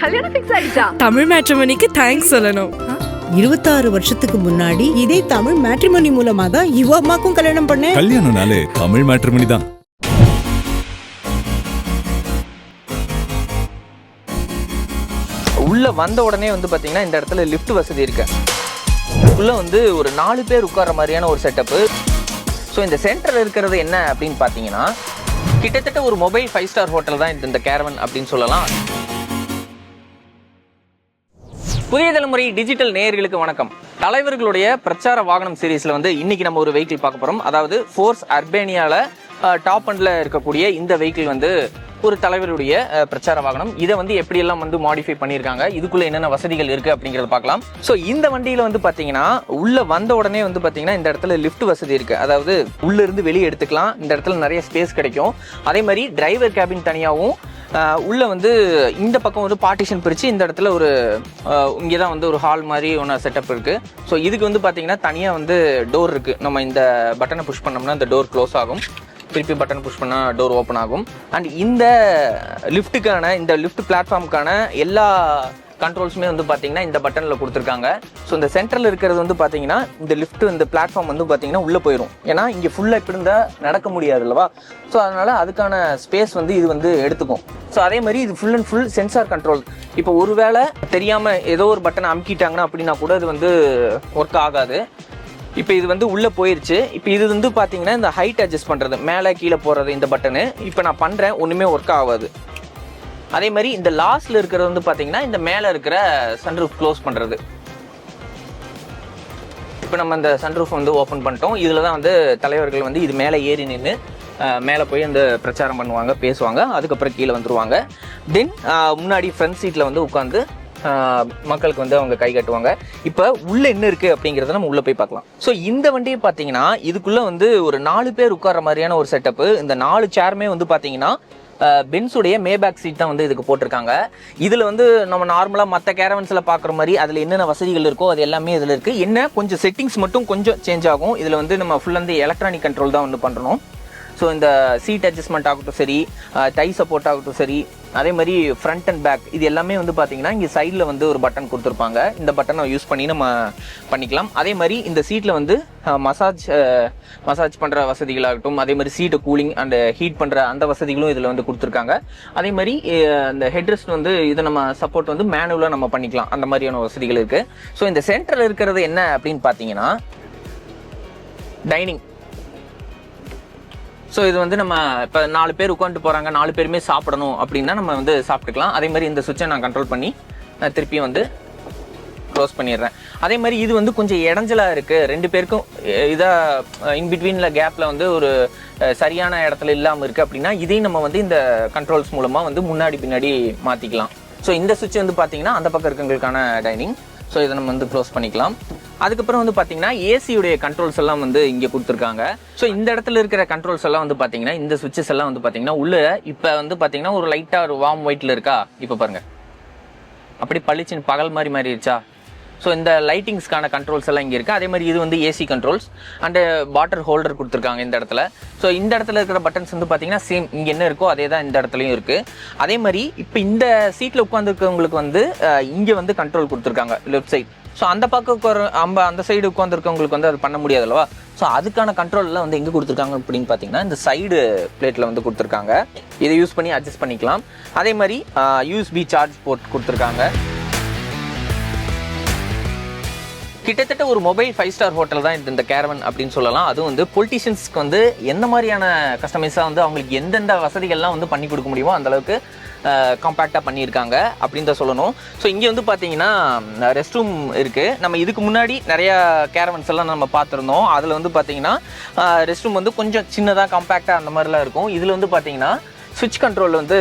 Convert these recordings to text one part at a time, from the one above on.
கல்யாணம் ஃபிக்ஸ் ஆயிடுச்சா? தமிழ் மேட்ரிமோனிக்கு தேங்க்ஸ் சொல்லணும். 26 வருஷத்துக்கு முன்னாடி இதே தமிழ் மேட்ரிமோனி மூலமா தான் இவ அம்மாக்கும் கல்யாணம் பண்ணேன். கல்யாணம்னாலே தமிழ் மேட்ரிமோனி தான். உள்ள வந்த உடனே வந்து பாத்தீங்கன்னா இந்த இடத்துல லிஃப்ட் வசதி இருக்கு. உள்ள வந்து ஒரு 4 பேர் உட்கார்ற மாதிரியான ஒரு செட்டப்பு. ஸோ இந்த சென்டர்ல இருக்கிறது என்ன அப்படின்னு பார்த்தீங்கன்னா கிட்டத்தட்ட ஒரு மொபைல் 5 ஸ்டார் ஹோட்டல் தான் இந்த கேரவன் அப்படின்னு சொல்லலாம். புதிய தலைமுறை டிஜிட்டல் நேயர்களுக்கு வணக்கம். தலைவர்களுடைய பிரச்சார வாகனம் சீரீஸ்ல வந்து இன்னைக்கு நம்ம ஒரு வெஹிக்கிள் பார்க்க போறோம். அதாவது ஃபோர்ஸ் அர்பேனியால டாப் அண்ட்ல இருக்கக்கூடிய இந்த வெஹிக்கிள் வந்து ஒரு தலைவருடைய பிரச்சார வாகனம். இதை வந்து எப்படி எல்லாம் வந்து மாடிஃபை பண்ணியிருக்காங்க, இதுக்குள்ள என்னென்ன வசதிகள் இருக்கு அப்படிங்கறத பார்க்கலாம். ஸோ இந்த வண்டியில வந்து பாத்தீங்கன்னா உள்ள வந்த உடனே வந்து பாத்தீங்கன்னா இந்த இடத்துல லிஃப்ட் வசதி இருக்கு. அதாவது உள்ள இருந்து வெளியே எடுத்துக்கலாம். இந்த இடத்துல நிறைய ஸ்பேஸ் கிடைக்கும். அதே மாதிரி டிரைவர் கேபின் தனியாகவும் உள்ள வந்து இந்த பக்கம் வந்து பார்ட்டிஷன் பிரிச்சு இந்த இடத்துல ஒரு இங்கேதான் வந்து ஒரு ஹால் மாதிரி ஒன்று செட்டப் இருக்கு. ஸோ இதுக்கு வந்து பாத்தீங்கன்னா தனியா வந்து டோர் இருக்கு. நம்ம இந்த பட்டனை புஷ் பண்ணோம்னா இந்த டோர் க்ளோஸ் ஆகும், திருப்பி பட்டன் புஷ் பண்ணால் டோர் ஓப்பன் ஆகும். அண்ட் இந்த லிஃப்ட் பிளாட்ஃபார்முக்கான எல்லா கண்ட்ரோல்ஸுமே வந்து பார்த்தீங்கன்னா இந்த பட்டனில் கொடுத்துருக்காங்க. ஸோ இந்த சென்டரில் இருக்கிறது வந்து பார்த்தீங்கன்னா இந்த லிஃப்ட் இந்த பிளாட்ஃபார்ம் வந்து பார்த்தீங்கன்னா உள்ளே போயிடும். ஏன்னா இங்கே ஃபுல்லாக இப்படி இருந்தால் நடக்க முடியாது இல்லவா? ஸோ அதனால் அதுக்கான ஸ்பேஸ் வந்து இது வந்து எடுத்துக்கும். ஸோ அதே மாதிரி இது full and full sensor control. இப்போ ஒரு வேளை தெரியாமல் ஏதோ ஒரு பட்டனை அமுக்கிட்டாங்கன்னா அப்படின்னா கூட இது வந்து ஒர்க் ஆகாது. இப்போ இது வந்து உள்ளே போயிருச்சு. இப்போ இது வந்து பார்த்தீங்கன்னா இந்த ஹைட் அட்ஜஸ்ட் பண்ணுறது, மேலே கீழே போகிறது இந்த பட்டனு. இப்போ நான் பண்ணுறேன், ஒன்றுமே ஒர்க் ஆகாது. அதே மாதிரி இந்த லாஸ்ட்ல இருக்கிறது வந்து பார்த்தீங்கன்னா இந்த மேலே இருக்கிற சன்ரூஃப் க்ளோஸ் பண்ணுறது. இப்போ நம்ம இந்த சன்ரூஃப் வந்து ஓப்பன் பண்ணிட்டோம். இதில் தான் வந்து தலைவர்கள் வந்து இது மேலே ஏறி நின்று மேலே போய் அந்த பிரச்சாரம் பண்ணுவாங்க, பேசுவாங்க. அதுக்கப்புறம் கீழே வந்துருவாங்க. தென் முன்னாடி ஃப்ரண்ட் சீட்டில் வந்து உட்காந்து மக்களுக்கு வந்து அவங்க கை கட்டுவாங்க. இப்போ உள்ள என்ன இருக்கு அப்படிங்கிறத நம்ம உள்ள போய் பார்க்கலாம். ஸோ இந்த வண்டியை பார்த்தீங்கன்னா இதுக்குள்ள வந்து ஒரு 4 பேர் உட்கார்ற மாதிரியான ஒரு செட்டப்பு. இந்த 4 சேருமே வந்து பார்த்தீங்கன்னா பென்ஸுடைய மேபேக் சீட் தான் வந்து இதுக்கு போட்டிருக்காங்க. இதில் வந்து நம்ம நார்மலாக மற்ற கேரவன்ஸில் பார்க்குற மாதிரி அதில் என்னென்ன வசதிகள் இருக்கோ அது எல்லாமே இதில் இருக்குது. என்ன கொஞ்சம் செட்டிங்ஸ் மட்டும் கொஞ்சம் சேஞ்ச் ஆகும். இதில் வந்து நம்ம ஃபுல் வந்து எலக்ட்ரானிக் கண்ட்ரோல் தான் வந்து பண்ணுறோம். ஸோ இந்த சீட் அட்ஜஸ்ட்மெண்ட் ஆகட்டும் சரி, டை சப்போர்ட் ஆகட்டும் சரி, அதே மாதிரி ஃப்ரண்ட் அண்ட் பேக் இது எல்லாமே வந்து பார்த்தீங்கன்னா இங்கே சைடில் வந்து ஒரு பட்டன் கொடுத்துருப்பாங்க. இந்த பட்டனை யூஸ் பண்ணி நம்ம பண்ணிக்கலாம். அதே மாதிரி இந்த சீட்டில் வந்து மசாஜ் பண்ணுற வசதிகளாகட்டும், அதே மாதிரி சீட்டை கூலிங் அண்ட் ஹீட் பண்ணுற அந்த வசதிகளும் இதில் வந்து கொடுத்துருக்காங்க. அதே மாதிரி இந்த ஹெட்ரெஸ்ட் வந்து இதை நம்ம சப்போர்ட் வந்து மேனுவலாக நம்ம பண்ணிக்கலாம். அந்த மாதிரியான வசதிகள் இருக்குது. ஸோ இந்த சென்டரில் இருக்கிறது என்ன அப்படின்னு பார்த்தீங்கன்னா டைனிங். ஸோ இது வந்து நம்ம இப்போ 4 பேர் உட்காந்துட்டு போகிறாங்க, 4 பேருமே சாப்பிடணும் அப்படின்னா நம்ம வந்து சாப்பிட்டுக்கலாம். அதே மாதிரி இந்த சுவிட்சை நான் கண்ட்ரோல் பண்ணி நான் திருப்பியும் வந்து க்ளோஸ் பண்ணிடுறேன். அதே மாதிரி இது வந்து கொஞ்சம் இடைஞ்சலாக இருக்குது. 2 பேருக்கும் இதாக இன்பிட்வீனில் கேப்பில் வந்து ஒரு சரியான இடத்துல இல்லாமல் இருக்குது அப்படின்னா இதையும் நம்ம வந்து இந்த கண்ட்ரோல்ஸ் மூலமாக வந்து முன்னாடி பின்னாடி மாற்றிக்கலாம். ஸோ இந்த சுவிட்ச் வந்து பார்த்தீங்கன்னா அந்த பக்கம் இருக்கவங்களுக்கான டைனிங். ஸோ இதை நம்ம வந்து க்ளோஸ் பண்ணிக்கலாம். அதுக்கப்புறம் வந்து பார்த்தீங்கன்னா ஏசியுடைய கண்ட்ரோல்ஸ் எல்லாம் வந்து இங்கே கொடுத்துருக்காங்க. ஸோ இந்த இடத்துல இருக்கிற கண்ட்ரோல்ஸ் எல்லாம் வந்து பார்த்தீங்கன்னா இந்த சுவிட்சஸ் எல்லாம் வந்து பார்த்தீங்கன்னா உள்ள இப்போ வந்து பார்த்தீங்கன்னா ஒரு லைட்டாக ஒரு வார்ம் ஒயிட்டில் இருக்கா, இப்போ பாருங்க அப்படி பளிச்சுன்னு பகல் மாதிரி மாறிடுச்சா. ஸோ இந்த லைட்டிங்ஸ்க்கான கண்ட்ரோல்ஸ் எல்லாம் இங்கே இருக்குது. அதே மாதிரி இது வந்து AC controls and water holder கொடுத்துருக்காங்க இந்த இடத்துல. ஸோ இந்த இடத்துல இருக்கிற பட்டன்ஸ் வந்து பார்த்தீங்கன்னா சேம் இங்கே என்ன இருக்கோ அதே தான் இந்த இடத்துலையும் இருக்குது. அதே மாதிரி இப்போ இந்த சீட்டில் உட்காந்துருக்கவங்களுக்கு வந்து இங்கே வந்து கண்ட்ரோல் கொடுத்துருக்காங்க லெஃப்ட் சைட். ஸோ அந்த பக்கம் அந்த சைடு உட்காந்துருக்கவங்களுக்கு வந்து அது பண்ண முடியாது அல்லவா? ஸோ அதுக்கான கண்ட்ரோல்லாம் வந்து எங்கே கொடுத்துருக்காங்க அப்படின்னு பார்த்தீங்கன்னா இந்த சைடு பிளேட்டில் வந்து கொடுத்துருக்காங்க. இதை யூஸ் பண்ணி அட்ஜஸ்ட் பண்ணிக்கலாம். அதே மாதிரி யூஎஸ்பி சார்ஜ் போர்ட் கொடுத்துருக்காங்க. கிட்டத்தட்ட ஒரு மொபைல் 5 ஸ்டார் ஹோட்டல் தான் இந்த கேரவன் அப்படின்னு சொல்லலாம். அதுவும் வந்து பொலிட்டிஷியன்ஸ்க்கு வந்து எந்த மாதிரியான கஸ்டமைஸாக வந்து அவங்களுக்கு எந்தெந்த வசதிகள்லாம் வந்து பண்ணி கொடுக்க முடியுமோ அந்த அளவுக்கு காம்பேக்டாக பண்ணியிருக்காங்க அப்படின்னு தான் சொல்லணும். ஸோ இங்கே வந்து பார்த்தீங்கன்னா ரெஸ்ட் ரூம் இருக்குது. நம்ம இதுக்கு முன்னாடி நிறையா கேரவன்ஸ் எல்லாம் நம்ம பார்த்துருந்தோம். அதில் வந்து பார்த்தீங்கன்னா ரெஸ்ட் ரூம் வந்து கொஞ்சம் சின்னதாக காம்பேக்டாக அந்த மாதிரிலாம் இருக்கும். இதில் வந்து பார்த்தீங்கன்னா சுவிட்ச் கண்ட்ரோல் வந்து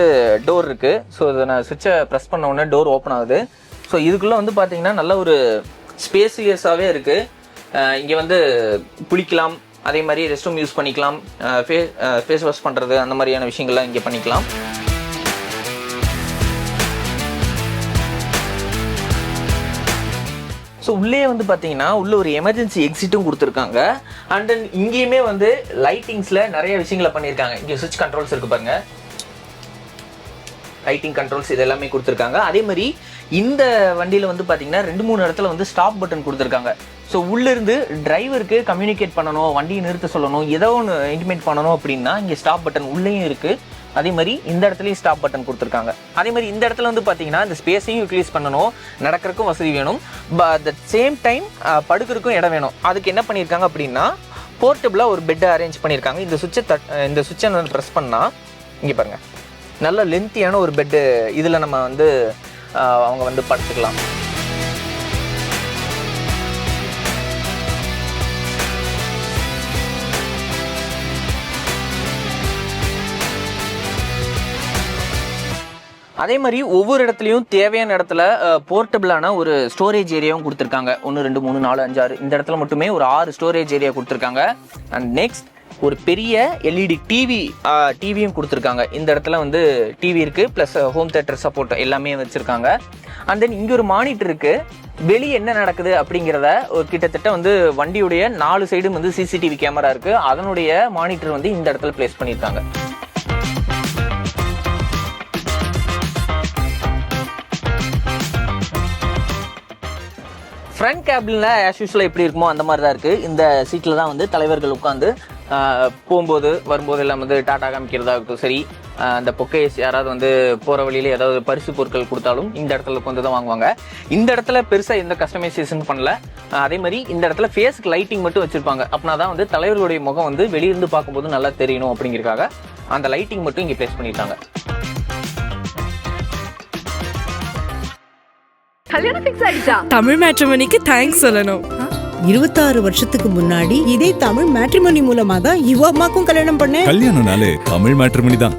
டோர் இருக்குது. ஸோ இதை நான் சுவிட்சை ப்ரெஸ் பண்ண உடனே டோர் ஓப்பன் ஆகுது. ஸோ இதுக்குள்ளே வந்து பார்த்தீங்கன்னா நல்ல ஒரு ஸ்பேசியஸாகவே இருக்குது. இங்கே வந்து குளிக்கலாம், அதே மாதிரி ரெஸ்ட் ரூம் யூஸ் பண்ணிக்கலாம், ஃபேஸ் வாஷ் பண்ணுறது அந்த மாதிரியான விஷயங்கள்லாம் இங்கே பண்ணிக்கலாம். ஸோ உள்ளே வந்து பார்த்தீங்கன்னா உள்ள ஒரு எமர்ஜென்சி எக்ஸிட்டும் கொடுத்துருக்காங்க. அண்ட் தென் இங்கேயுமே வந்து லைட்டிங்ஸில் நிறைய விஷயங்களை பண்ணியிருக்காங்க. இங்கே சுவிட்ச் கண்ட்ரோல்ஸ் இருக்குது பாருங்கள். லைட்டிங் கண்ட்ரோல்ஸ் இது எல்லாமே கொடுத்துருக்காங்க. அதே மாதிரி இந்த வண்டியில் வந்து பார்த்தீங்கன்னா 2-3 இடத்துல வந்து ஸ்டாப் பட்டன் கொடுத்துருக்காங்க. ஸோ உள்ளிருந்து டிரைவருக்கு கம்யூனிகேட் பண்ணணும், வண்டியை நிறுத்த சொல்லணும், ஏதோ ஒன்று இன்டிமேட் பண்ணணும் அப்படின்னா இங்கே ஸ்டாப் பட்டன் உள்ளேயும் இருக்குது. அதே மாதிரி இந்த இடத்துலையும் ஸ்டாப் பட்டன் கொடுத்துருக்காங்க. அதே மாதிரி இந்த இடத்துல வந்து பார்த்தீங்கன்னா இந்த ஸ்பேஸையும் யூட்டிலைஸ் பண்ணணும், நடக்கிறதுக்கும் வசதி வேணும், அட் த சேம் டைம் படுக்கிறதுக்கும் இடம் வேணும். அதுக்கு என்ன பண்ணியிருக்காங்க அப்படின்னா போர்ட்டபிளாக ஒரு பெட்டை அரேஞ்ச் பண்ணியிருக்காங்க. இந்த சுவிட்சை வந்து ப்ரெஸ் பண்ணால் இங்கே பாருங்கள், நல்ல லென்த்தியான ஒரு பெட்டு இதில் நம்ம வந்து அவங்க வந்து படுத்துக்கலாம். அதே மாதிரி ஒவ்வொரு இடத்துலையும் தேவையான இடத்துல போர்ட்டபிளான ஒரு ஸ்டோரேஜ் ஏரியாவும் கொடுத்துருக்காங்க. 1 2 3 4 5 6 இந்த இடத்துல மட்டுமே ஒரு 6 ஸ்டோரேஜ் ஏரியா கொடுத்துருக்காங்க. அண்ட் நெக்ஸ்ட் ஒரு பெரிய எல்இடி டிவியும் கொடுத்துருக்காங்க. இந்த இடத்துல வந்து டிவி இருக்குது, ப்ளஸ் ஹோம் தியேட்டர் சப்போர்ட் எல்லாமே வச்சுருக்காங்க. அண்ட் தென் இங்கே ஒரு மானிட்டர் இருக்குது. வெளியே என்ன நடக்குது அப்படிங்கிறத ஒரு கிட்டத்தட்ட வந்து வண்டியுடைய 4 சைடும் வந்து சிசிடிவி கேமரா இருக்குது. அதனுடைய மானிட்டர் வந்து இந்த இடத்துல பிளேஸ் பண்ணியிருக்காங்க. ஃப்ரண்ட் கேபினில் ஆஸ் யூஸ்வலாக எப்படி இருக்குமோ அந்த மாதிரி தான் இருக்குது. இந்த சீட்டில் தான் வந்து தலைவர்கள் உட்காந்து போகும்போது வரும்போது எல்லாம் வந்து டாட்டா காமிக்கிறதா இருக்கட்டும் சரி, அந்த பொக்கேஸ் யாராவது வந்து போகிற வழியில் ஏதாவது பரிசு பொருட்கள் கொடுத்தாலும் இந்த இடத்துல வந்து தான் வாங்குவாங்க. இந்த இடத்துல பெருசாக எந்த கஸ்டமைசேஷன் பண்ணல. அதே மாதிரி இந்த இடத்துல ஃபேஸுக்கு லைட்டிங் மட்டும் வச்சுருப்பாங்க. அப்படின்னா தான் வந்து தலைவர்களுடைய முகம் வந்து வெளியிருந்து பார்க்கும்போது நல்லா தெரியணும் அப்படிங்கிறதுக்காக அந்த லைட்டிங் மட்டும் இங்கே ப்ளேஸ் பண்ணியிருக்காங்க. கல்யாணம் ஃபிக்ஸ் ஆயிடுச்சா? தமிழ் மேட்ரிமோனிக்கு தேங்க்ஸ் சொல்லணும். 26 வருஷத்துக்கு முன்னாடி இதே தமிழ் மேட்ரிமோனி மூலமா தான் இவ அம்மாக்கும் கல்யாணம் பண்ணேன். கல்யாணம்னாலே தமிழ் மேட்ரிமோனி தான்.